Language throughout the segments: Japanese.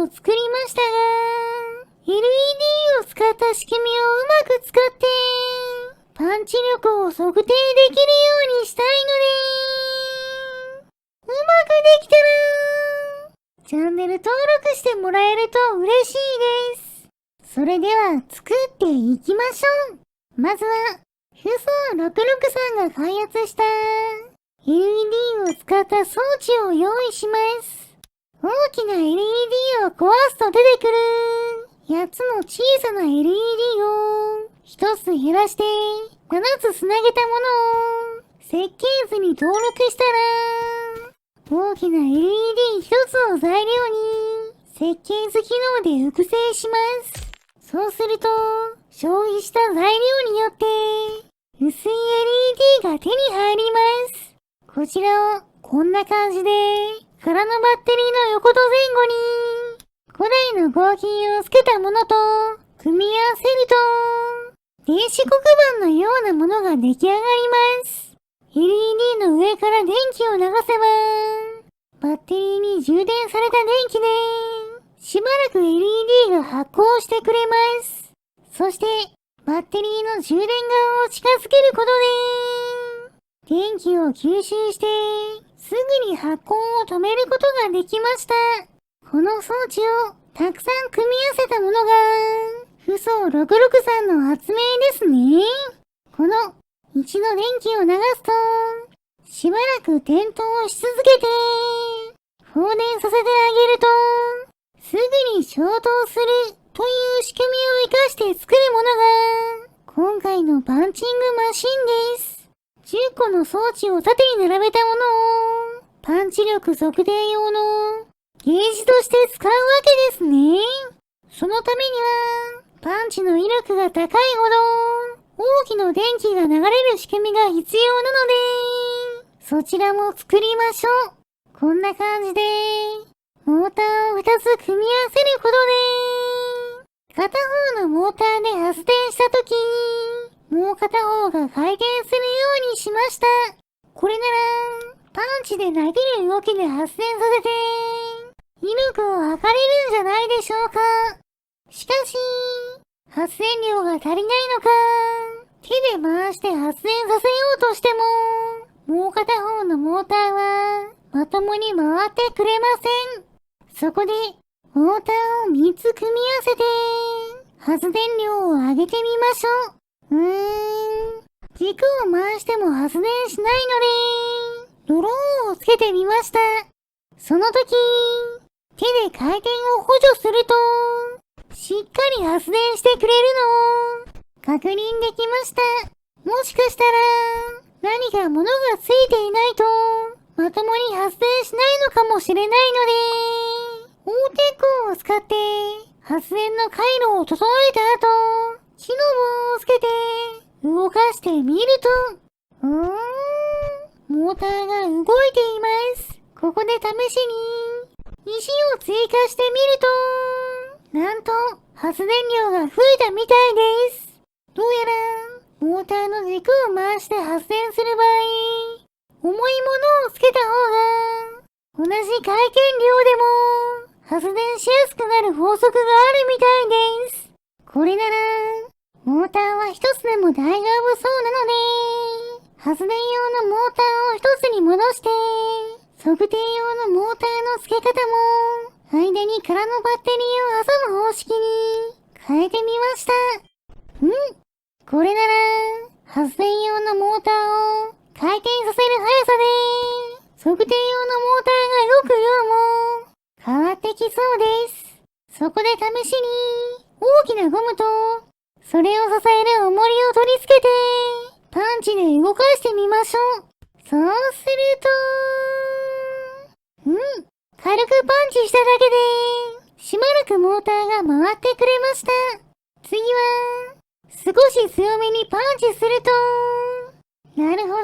を作りましたが、LED を使った仕組みをうまく使って、パンチ力を測定できるようにしたいので、うまくできたら、チャンネル登録してもらえると嬉しいです。それでは作っていきましょう。まずは、フソ66さんが開発した LED を使った装置を用意します。大きな LED を壊すと出てくる8つの小さな LED を1つ減らして7つつなげたものを設計図に登録したら、大きな LED1 つを材料に設計図機能で複製します。そうすると、消費した材料によって薄い LED が手に入ります。こちらをこんな感じで空のバッテリーの横と前後に古代の合金をつけたものと組み合わせると電子黒板のようなものが出来上がります。LED の上から電気を流せばバッテリーに充電された電気でしばらく LED が発光してくれます。そしてバッテリーの充電側を近づけることで電気を吸収してすぐに発光を止めることができました。この装置をたくさん組み合わせたものがフソ66さんの発明ですね。この一度電気を流すとしばらく点灯し続けて放電させてあげるとすぐに消灯するという仕組みを活かして作るものが今回のパンチングマシンです。10個の装置を縦に並べたものをパンチ力測定用のゲージとして使うわけですね。そのためにはパンチの威力が高いほど大きな電気が流れる仕組みが必要なのでそちらも作りましょう。こんな感じでモーターを2つ組み合わせることで片方のモーターで発電したときもう片方が回転するようにしました。これならパンチで投げる動きで発電させて威力を測れるんじゃないでしょうか。しかし発電量が足りないのか手で回して発電させようとしてももう片方のモーターはまともに回ってくれません。そこでモーターを3つ組み合わせて発電量を上げてみましょう。軸を回しても発電しないのでドローンをつけてみました。その時手で回転を補助するとしっかり発電してくれるのを確認できました。もしかしたら何か物がついていないとまともに発電しないのかもしれないので大鉄鋼を使って発電の回路を整えた後木の棒をつけて動かしてみるとモーターが動いています。ここで試しに石を追加してみるとなんと発電量が増えたみたいです。どうやらモーターの軸を回して発電する場合重いものをつけた方が同じ回転量でも発電しやすくなる法則があるみたいです。これならモーターは一つでも大丈夫そうなので発電用のモーターを一つに戻して測定用のモーターの付け方も間に空のバッテリーを挟む方式に変えてみました。これなら発電用のモーターを回転させる速さで測定用のモーターが動く量も変わってきそうです。そこで試しに大きなゴムとそれを支える重りを取り付けてパンチで動かしてみましょう。そうすると軽くパンチしただけでしばらくモーターが回ってくれました。次は少し強めにパンチするとなるほど、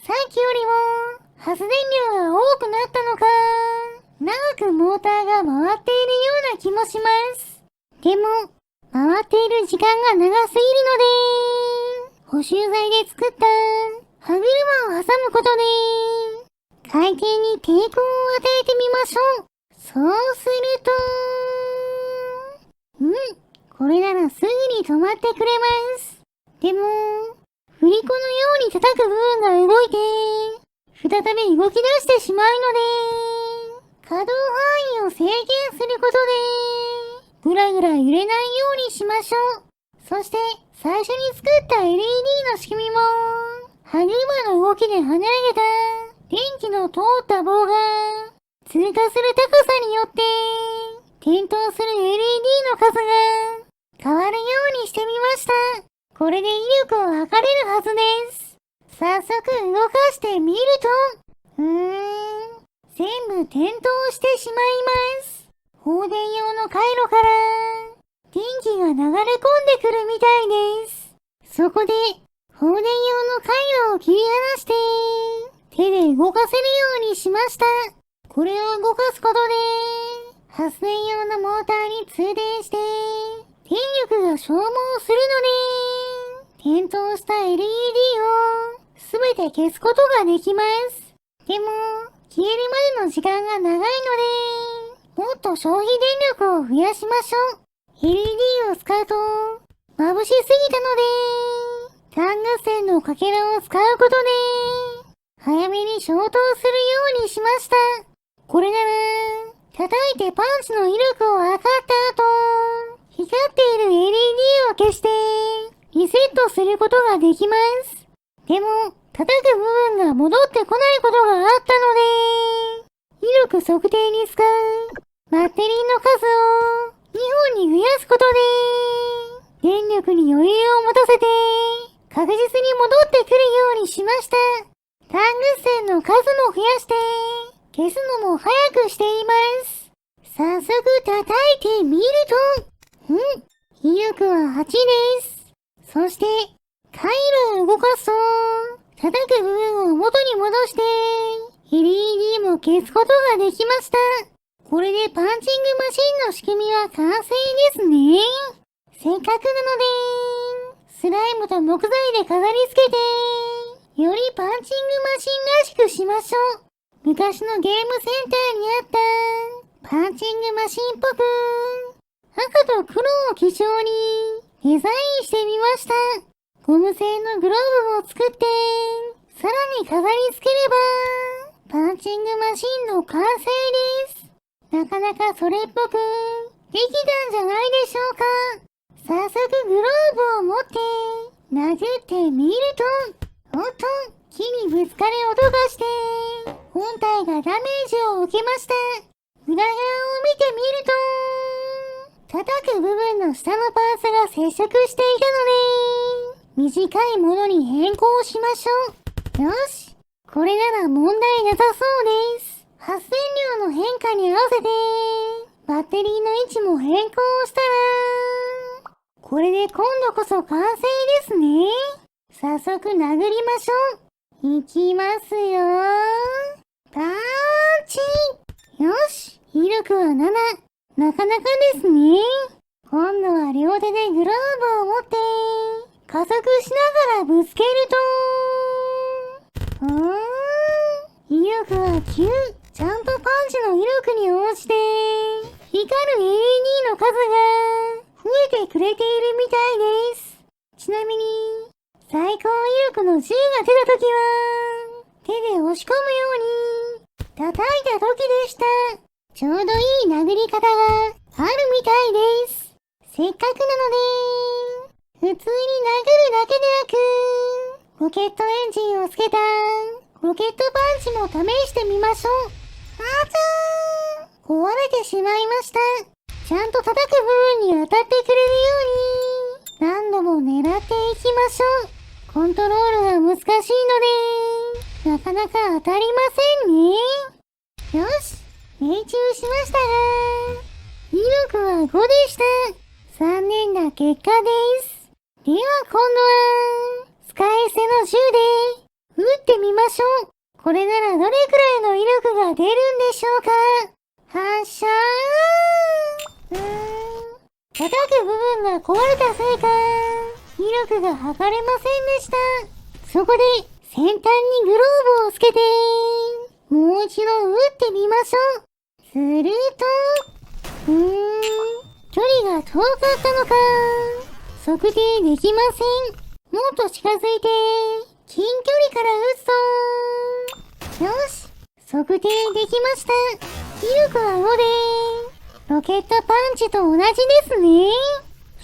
さっきよりも発電量が多くなったのか長くモーターが回っているような気もします。でも回っている時間が長すぎるので補修材で作った歯車を挟むことで回転に抵抗を与えてみましょう。そそうすると、これならすぐに止まってくれます。でも、振り子のように叩く部分が動いて、再び動き出してしまうので、可動範囲を制限することで、ぐらぐら揺れないようにしましょう。そして、最初に作った LED の仕組みも、歯車の動きで跳ね上げた電気の通った棒が通過する高さによって点灯する LED の数が変わるようにしてみました。これで威力を測れるはずです。早速動かしてみると、全部点灯してしまいます。放電用の回路から電気が流れ込んでくるみたいです。そこで放電用の回路を切り離して手で動かせるようにしました。これを動かすことで発電用のモーターに通電して電力が消耗するので点灯した LED をすべて消すことができます。でも消えるまでの時間が長いのでもっと消費電力を増やしましょう。 LED を使うと眩しすぎたので単合線のかけらを使うことで早めに消灯するようにしました。これなら叩いてパンチの威力を測った後光っている LED を消してリセットすることができます。でも叩く部分が戻ってこないことがあったので威力測定に使うバッテリーの数を2本に増やすことで電力に余裕を持たせて確実に戻ってくるようにしました。単合線の数も増やして消すのも早くしています。早速叩いてみると、威力は8です。そして回路を動かすと叩く部分を元に戻して LED も消すことができました。これでパンチングマシンの仕組みは完成ですね。せっかくなのでスライムと木材で飾り付けてよりパンチングマシンらしくしましょう。昔のゲームセンターにあったパンチングマシンっぽく赤と黒を基調にデザインしてみました。ゴム製のグローブを作ってさらに飾り付ければパンチングマシンの完成です。なかなかそれっぽくできたんじゃないでしょうか。早速グローブを持って殴ってみると、おっと、木にぶつかる音がして本体がダメージを受けました。裏側を見てみると叩く部分の下のパーツが接触していたので短いものに変更しましょう。よし、これなら問題なさそうです。発電量の変化に合わせてバッテリーの位置も変更したらこれで今度こそ完成ですね。早速殴りましょう。いきますよ。パンチ。よし、威力は7。なかなかですね。今度は両手でグローブを持って加速しながらぶつけると、威力は9。ちゃんとパンチの威力に応じて光る LED の数が増えてくれているみたいです。ちなみに最高威力の10が出た時は手で押し込むように叩いた時でした。ちょうどいい殴り方があるみたいです。せっかくなので普通に殴るだけでなくロケットエンジンをつけたロケットパンチも試してみましょう。壊れてしまいました。ちゃんと叩く部分に当たってくれるように何度も狙っていきましょう。コントロールが難しいのでなかなか当たりませんね。よし、命中しましたが威力は5でした。残念な結果です。では今度は使い捨ての銃で撃ってみましょう。これならどれくらいの威力が出るんでしょうか。発射叩く部分が壊れたせいか威力が測れませんでした。そこで先端にグローブをつけてもう一度撃ってみましょう。すると、距離が遠かったのか。測定できません。もっと近づいて、近距離から撃つと。よし、測定できました。威力は5で、ロケットパンチと同じですね。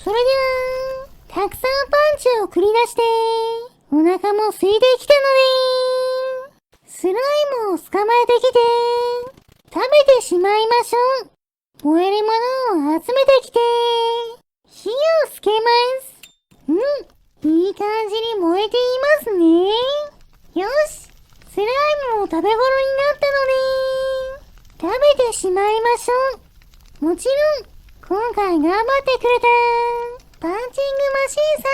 それでは、たくさんパンチを繰り出して、お腹も空いてきたので、スライムを捕まえてきて、食べてしまいましょう。燃えるものを集めてきて、火をつけます。いい感じに燃えていますね。よし、スライムも食べ頃になったので、食べてしまいましょう。もちろん、今回頑張ってくれた、パンチングマシーンさ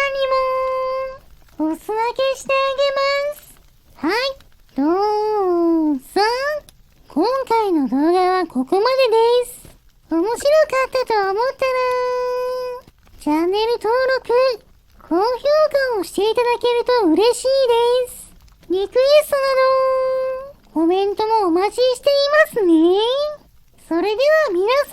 んにも、お裾分けしてあげます。はい、どうぞ。今回の動画はここまでです。面白かったと思ったら、チャンネル登録、高評価をしていただけると嬉しいです。リクエストなど、コメントもお待ちしていますね。それでは皆さん、